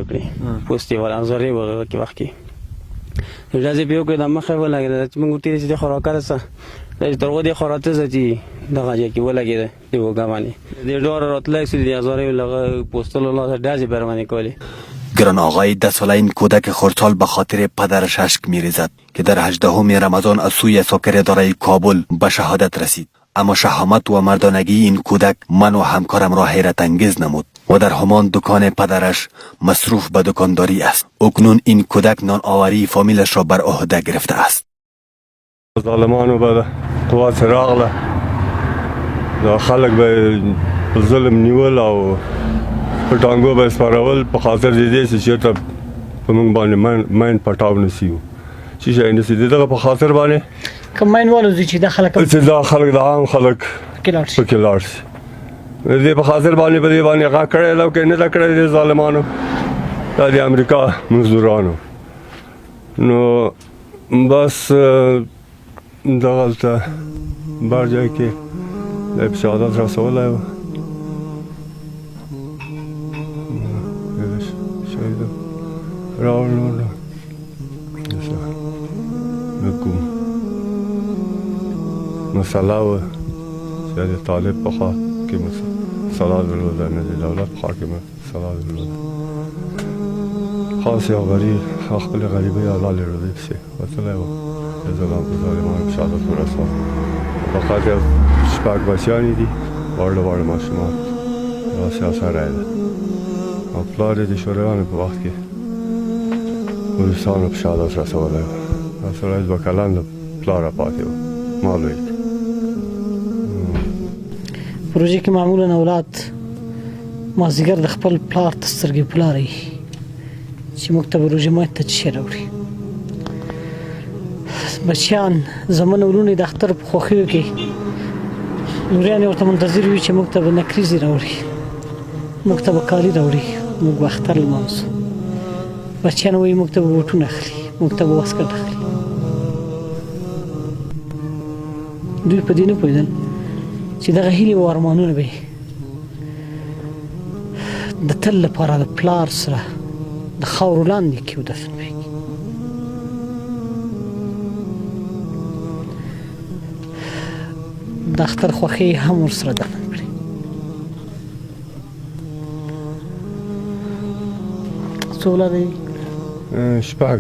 وکړي پوستې ولا زوري وغه کې وخت کې اجازه به وکړي د مخه ولګي چې موږ تیرې چې خوراکه سره د ترغو دي خوراته زتي دغه چې کې ولګي دی وګمانه د ډور راتلای سي د زوري لغه پوستل الله دازي برمانی کولی گران آقای 10 ساله این کودک خردسال به خاطر پدرش اشک می‌ریزد که در 18 رمضان از سوی ساکر اداره کابل به شهادت رسید. اما شهامت و مردانگی این کودک من و همکارم را حیرت انگیز نمود و در همان دکان پدرش مصروف به دکانداری است. اکنون این کودک نان آوری فامیلش را بر عهده گرفته است. ظالمانو به قوات راغله دا خلک به ظلم نیول او په ټانګو به سپارول په خاطر دې چې چېرته په موږ باندې ماین پټاو نسی چې شي نسی دغه په خاطر باندې کوم ماین والو چې د خلک د عام خلک پکې لاړ شي دې په خاطر باندې هغه کړی لو کې نه دا کړی دي ظالمانو دا د امریکا مزدورانو نو بس دغلته بار جای کې د شهادت رسولی و راولو نکوم مسله و چې د طالب په خوا کې مسله درلوده نه د دولت په خوا کې مسله درلوده خاص یو غریب خپل غریبۍ الله لرلې پسې وتلی و د ظالمانو په شهادت ورسول په خاطر شپږ بچیانې دي واړه ماشومان دا سیاسه رایه ده او پلار یې د شورویانو په وخت کې ولسانو په شهادت رسولی و دا سړی دوه کلن د پلاره پاتې و معلوم پروژې کې معمولا اولاد مازدیګر د خپل پلار ته سترګې پلاري چې موږ ته روژې ماتې ته څه راوړي بچیان زمونږ ورونه د اختر په خوښیو کې نوریان ورته منتظر وي چې موږ ته به نکریزې راوړي موږ ته به کالي راوړي موږ به اختر لمانځو بچیان وایي موږ ته به بوټونه اخلي موږ ته به واسکټ اخلي دوی په دې نه پوهېدل چې دغه هیلې او ارمانونه به د تل لپاره د پلار سره د خاورو لاندې کېودفن وي د اختر خوښۍ هم ورسره دفن کړي څو اولاد یې شپږ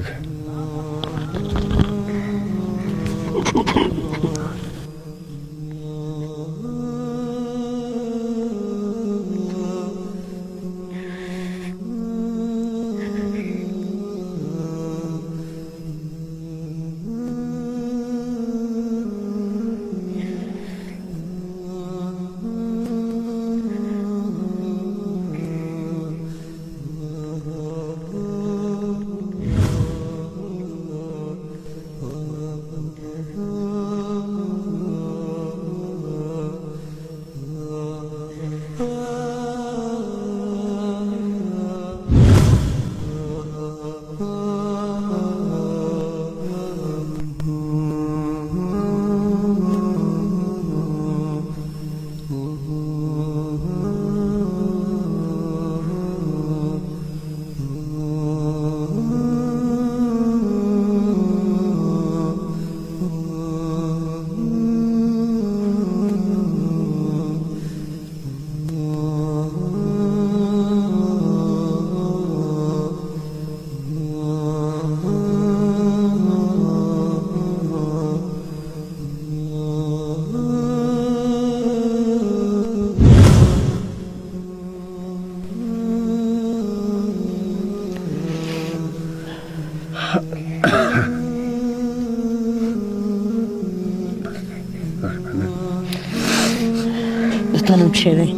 تنم څه دی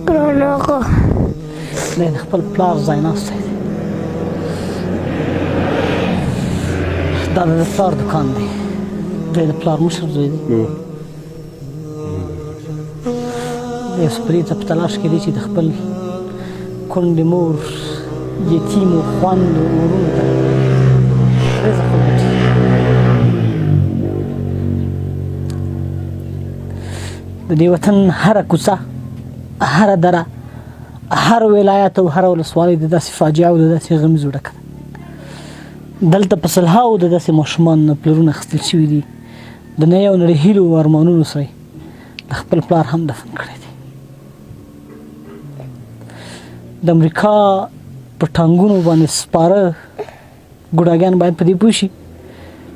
ګران آقا د خپل پلار ځای ناست دی دا د پلار دکان دی د پلار مشر زوی دی یو سپري ته په تلاش کې دی چې د خپل کونډې مور یتیمو خویندو وروڼو ته رزق وګټي د دې وطن هره کوڅه هره دره هر ولایت او هر ولسوالۍ د داسې فاجعه او د داسې غمیزو ډکه ده. دلته په سلهاو د داسې ماشومان نه پلرونه اخیستل شوي دي، د نه یو نړۍ هیلو او ارمانونو سره د خپل پلار هم دفن کړی دی. د امریکا په ټانګونو باندې سپاره ګوډاګیان باید په دې پوه شي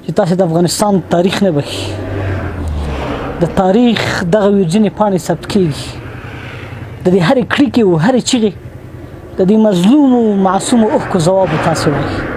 چې تاسې د افغانستان تاریخ نه بخي. د تاریخ دغه ویرجنې پاڼې ثبت کېږي، د دې هرې کړیکې او هرې چیغې د دې مظلومو معصومو اوښکو ځواب به تاسې وایي.